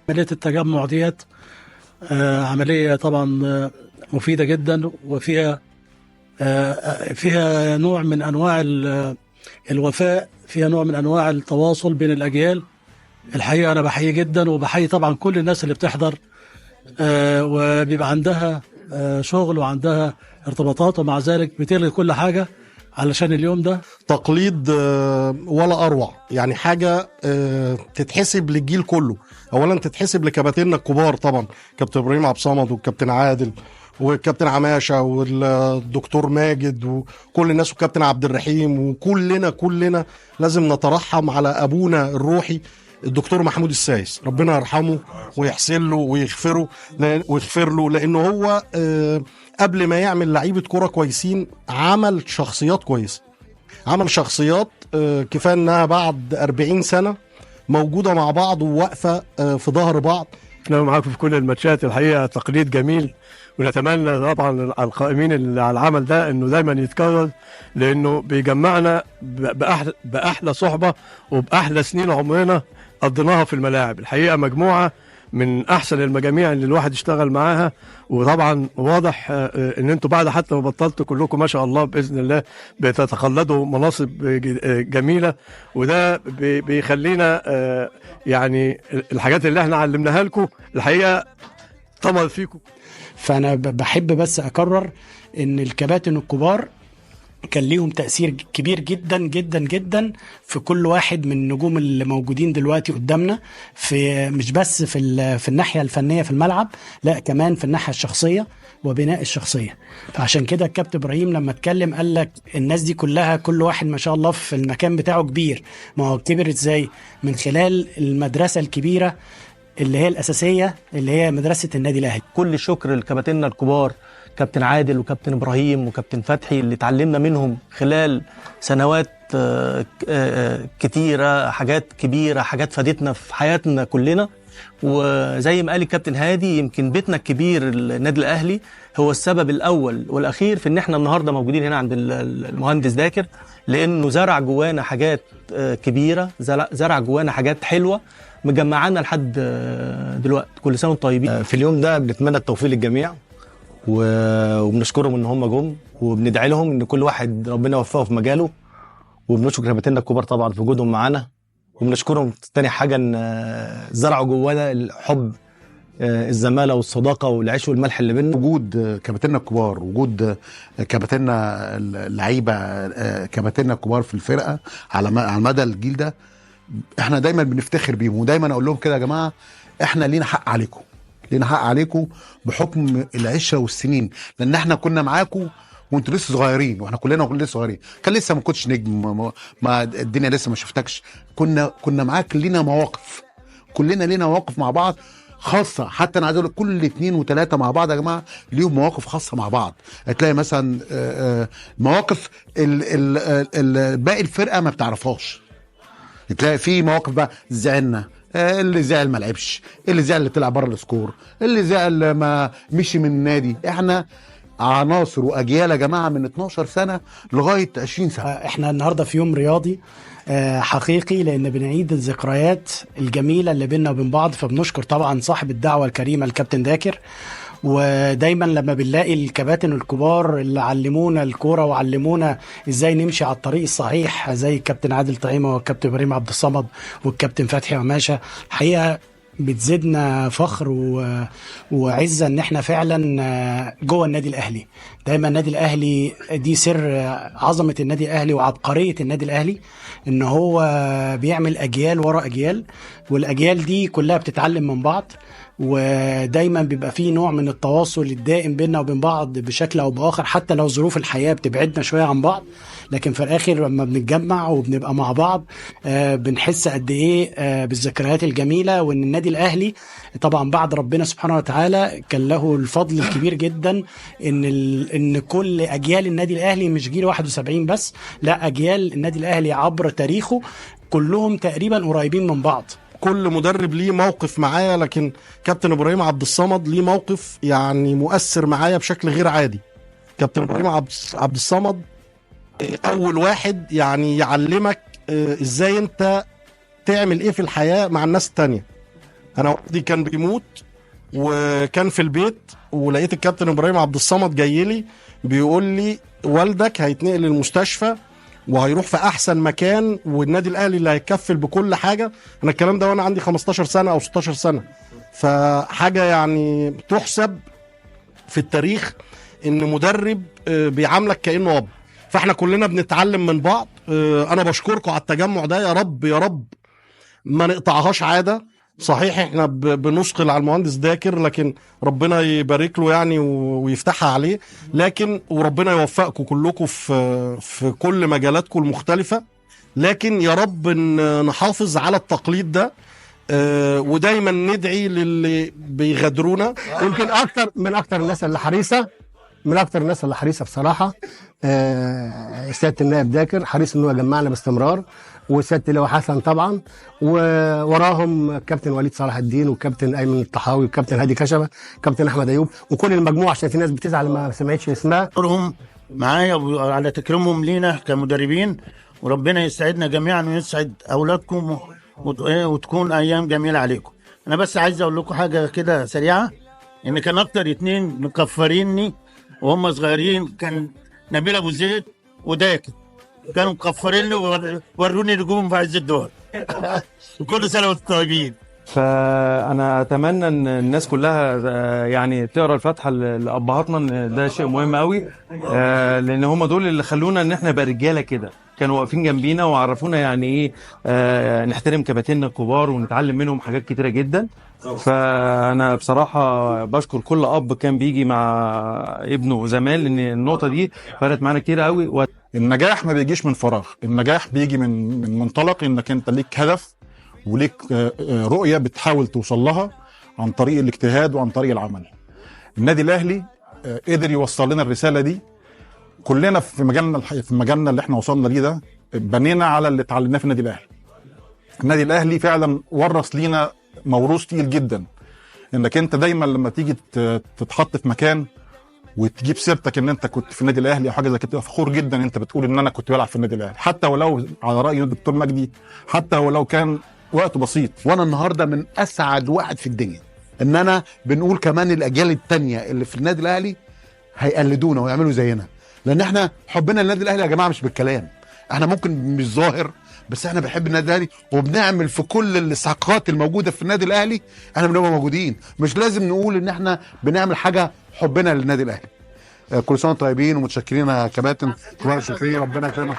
عملية التجمع ديت عملية طبعا مفيدة جدا، وفيها فيها نوع من أنواع الوفاء، فيها نوع من أنواع التواصل بين الأجيال. الحقيقة أنا بحيي جدا، وبحيي طبعا كل الناس اللي بتحضر وبيبقى عندها شغل وعندها ارتباطات، ومع ذلك بتلغي كل حاجة علشان اليوم ده. تقليد ولا أروع، يعني حاجة تتحسب للجيل كله. أولا تتحسب لكباتننا الكبار طبعا، كابتن إبراهيم عبد الصمد والكابتن عادل والكابتن عماشة والدكتور ماجد وكل الناس والكابتن عبد الرحيم، وكلنا لازم نترحم على أبونا الروحي الدكتور محمود السايس، ربنا يرحمه ويحسن له ويغفر له، لأنه هو قبل ما يعمل لعيبة كرة كويسين عمل شخصيات كويسة، عمل شخصيات كفاية انها بعد 40 سنة موجودة مع بعض وواقفة في ظهر بعض. احنا معاكم في كل الماتشات، الحقيقة تقليد جميل، ونتمنى طبعا القائمين على العمل ده انه دايما يتكرر، لانه بيجمعنا بأحلى صحبة وبأحلى سنين عمرنا قضيناها في الملاعب. الحقيقة مجموعة من احسن المجاميع اللي الواحد اشتغل معاها، وطبعا واضح ان انتوا بعد حتى ما بطلتوا كلكم ما شاء الله باذن الله بتتقلدوا مناصب جميله، وده بيخلينا يعني الحاجات اللي احنا علمناها لكم الحقيقه طمر فيكم. فانا بحب بس اكرر ان الكباتن الكبار كان ليهم تأثير كبير جدا جدا جدا في كل واحد من النجوم اللي موجودين دلوقتي قدامنا، في مش بس في الناحية الفنية في الملعب، لا كمان في الناحية الشخصية وبناء الشخصية. فعشان كده الكابتن إبراهيم لما اتكلم قال لك الناس دي كلها كل واحد ما شاء الله في المكان بتاعه كبير. ما هو كبر ازاي؟ من خلال المدرسة الكبيرة اللي هي الأساسية اللي هي مدرسة النادي الأهلي. كل شكر لكباتننا الكبار، كابتن عادل وكابتن إبراهيم وكابتن فتحي، اللي اتعلمنا منهم خلال سنوات كتيرة، حاجات كبيرة، حاجات فادتنا في حياتنا كلنا. وزي ما قال الكابتن هادي، يمكن بيتنا الكبير النادي الأهلي هو السبب الأول والأخير في إن احنا النهاردة موجودين هنا عند المهندس داكر، لأنه زرع جوانا حاجات كبيرة، زرع جوانا حاجات حلوة مجمعانا لحد دلوقتي. كل سنة وانتم طيبين. في اليوم ده بنتمنى التوفيق للجميع، وبنشكرهم ان هم جم، وبندعي لهم ان كل واحد ربنا يوفقه في مجاله، وبنشكر كباتننا الكبار طبعا في وجودهم معانا، وبنشكرهم تاني حاجه ان زرعوا جوانا الحب، الزماله والصداقه والعيش والملح اللي بيننا. وجود كباتننا الكبار، وجود كباتننا اللعيبه، كباتننا الكبار في الفرقه على مدى الجيل ده، احنا دايما بنفتخر بيهم، ودايما اقول لهم كده يا جماعه احنا لينا حق عليكم، لينا حق عليكم بحكم العشره والسنين، لان احنا كنا معاكم وانتوا لسه صغيرين، واحنا كلنا لسه صغيرين، كان لسه ما كنتش نجم، ما الدنيا لسه ما شفتكش، كنا معاك، لينا مواقف، كلنا لينا مواقف مع بعض خاصه. حتى انا عايز اقول لك كل 2 و3 مع بعض يا جماعه ليهم مواقف خاصه مع بعض. هتلاقي مثلا مواقف باقي الفرقه ما بتعرفهاش، تلاقي في مواقف بقى زعلنا، اللي زعل ما لعبش، اللي زعل اللي طلع بره السكور، اللي زعل ما مشي من النادي. احنا عناصر واجيال يا جماعه من 12 سنه لغايه 20 سنه. احنا النهارده في يوم رياضي حقيقي، لان بنعيد الذكريات الجميله اللي بيننا وبين بعض. فبنشكر طبعا صاحب الدعوه الكريمه الكابتن داكر، ودايما لما بنلاقي الكباتن الكبار اللي علمونا الكوره وعلمونا ازاي نمشي على الطريق الصحيح، زي الكابتن عادل طعيمه والكابتن ابراهيم عبد الصمد والكابتن فتحي عماشه، الحقيقه بتزيدنا فخر وعزه ان احنا فعلا جوه النادي الاهلي. دايما النادي الاهلي دي سر عظمه النادي الاهلي وعبقريه النادي الاهلي، ان هو بيعمل اجيال ورا اجيال، والاجيال دي كلها بتتعلم من بعض، ودايما بيبقى فيه نوع من التواصل الدائم بيننا وبين بعض بشكل او باخر، حتى لو ظروف الحياه بتبعدنا شويه عن بعض، لكن في الاخر لما بنتجمع وبنبقى مع بعض بنحس قد ايه بالذكريات الجميله. وان النادي الاهلي طبعا بعد ربنا سبحانه وتعالى كان له الفضل الكبير جدا ان كل اجيال النادي الاهلي مش جيل 71 بس، لا اجيال النادي الاهلي عبر تاريخه كلهم تقريبا قريبين من بعض. كل مدرب ليه موقف معايا، لكن كابتن ابراهيم عبد الصمد ليه موقف يعني مؤثر معايا بشكل غير عادي. كابتن ابراهيم عبد الصمد اول واحد يعني يعلمك ازاي انت تعمل ايه في الحياة مع الناس التانية. انا والدي كان بيموت وكان في البيت، ولقيت الكابتن ابراهيم عبد الصمد جاي لي بيقول لي والدك هيتنقل المستشفى وهيروح في احسن مكان، والنادي الاهلي اللي هيكفل بكل حاجه. انا الكلام ده وانا عندي 15 سنه او 16 سنه، فحاجه يعني تحسب في التاريخ ان مدرب بيعاملك كانه اب. فاحنا كلنا بنتعلم من بعض. انا بشكركم على التجمع ده، يا رب يا رب ما نقطعهاش عاده. صحيح احنا بنثقل على المهندس داكر، لكن ربنا يبارك له يعني ويفتحها عليه، لكن وربنا يوفقكم كلكم في كل مجالاتكم المختلفه. لكن يا رب نحافظ على التقليد ده، ودايما ندعي للي بيغادرونا. يمكن اكتر الناس اللي حريصه، بصراحه سياده النائب داكر حريص ان هو يجمعنا باستمرار، وسياده اللواء حسن طبعا، ووراهم كابتن وليد صلاح الدين وكابتن ايمن الطحاوي وكابتن هادي كشبه كابتن احمد ايوب وكل المجموعه، عشان في ناس بتزعل ما سمعتش اسمها. اشكرهم معايا على تكريمهم لينا كمدربين، وربنا يسعدنا جميعا ويسعد اولادكم وتكون ايام جميله عليكم. انا بس عايز اقول لكم حاجه كده سريعه، ان كان اكتر اتنين مكفريني وهم صغيرين كان نبيل ابو زيد وداكر، كانوا مكفريني ووروني نجوم في عز الدول. وكل سنه وانتم طيبين. فانا اتمنى ان الناس كلها يعني تقرا الفاتحه لابهاتنا، ان ده شيء مهم قوي، لان هم دول اللي خلونا ان احنا نبقى رجاله كده، كانوا واقفين جنبينا وعرفونا يعني ايه نحترم كباتننا الكبار ونتعلم منهم حاجات كتيره جدا. فانا بصراحه بشكر كل اب كان بيجي مع ابنه زمان، لان النقطه دي فرقت معانا كتير قوي. النجاح ما بيجيش من فراغ، النجاح بيجي من منطلق انك انت ليك هدف وليك رؤيه بتحاول توصل لها عن طريق الاجتهاد وعن طريق العمل. النادي الاهلي قدر يوصل لنا الرساله دي. كلنا في مجالنا اللي احنا وصلنا ليه ده بنينا على اللي اتعلمناه في النادي الاهلي. النادي الاهلي فعلا ورث لينا موروث تقيل جدا، انك انت دايما لما تيجي تتحط في مكان وتجيب سيرتك ان انت كنت في النادي الاهلي او حاجه زي كده، فخور جدا انت بتقول ان انا كنت بلعب في النادي الاهلي، حتى ولو على راي الدكتور مجدي، حتى ولو كان وقته بسيط. وانا النهارده من اسعد واحد في الدنيا ان انا بنقول كمان الاجيال التانية اللي في النادي الاهلي هيقلدونا ويعملوا زينا، لان احنا حبنا للنادي الاهلي يا جماعه مش بالكلام، احنا ممكن مش ظاهر بس احنا بنحب النادي الاهلي وبنعمل في كل الاستحقاقات الموجوده في النادي الاهلي احنا بنبقى موجودين. مش لازم نقول ان احنا بنعمل حاجه حبنا للنادي الاهلي. كل سنه وانتم طيبين ومتشكرين يا كباتن، شكرا ربنا يكرمك.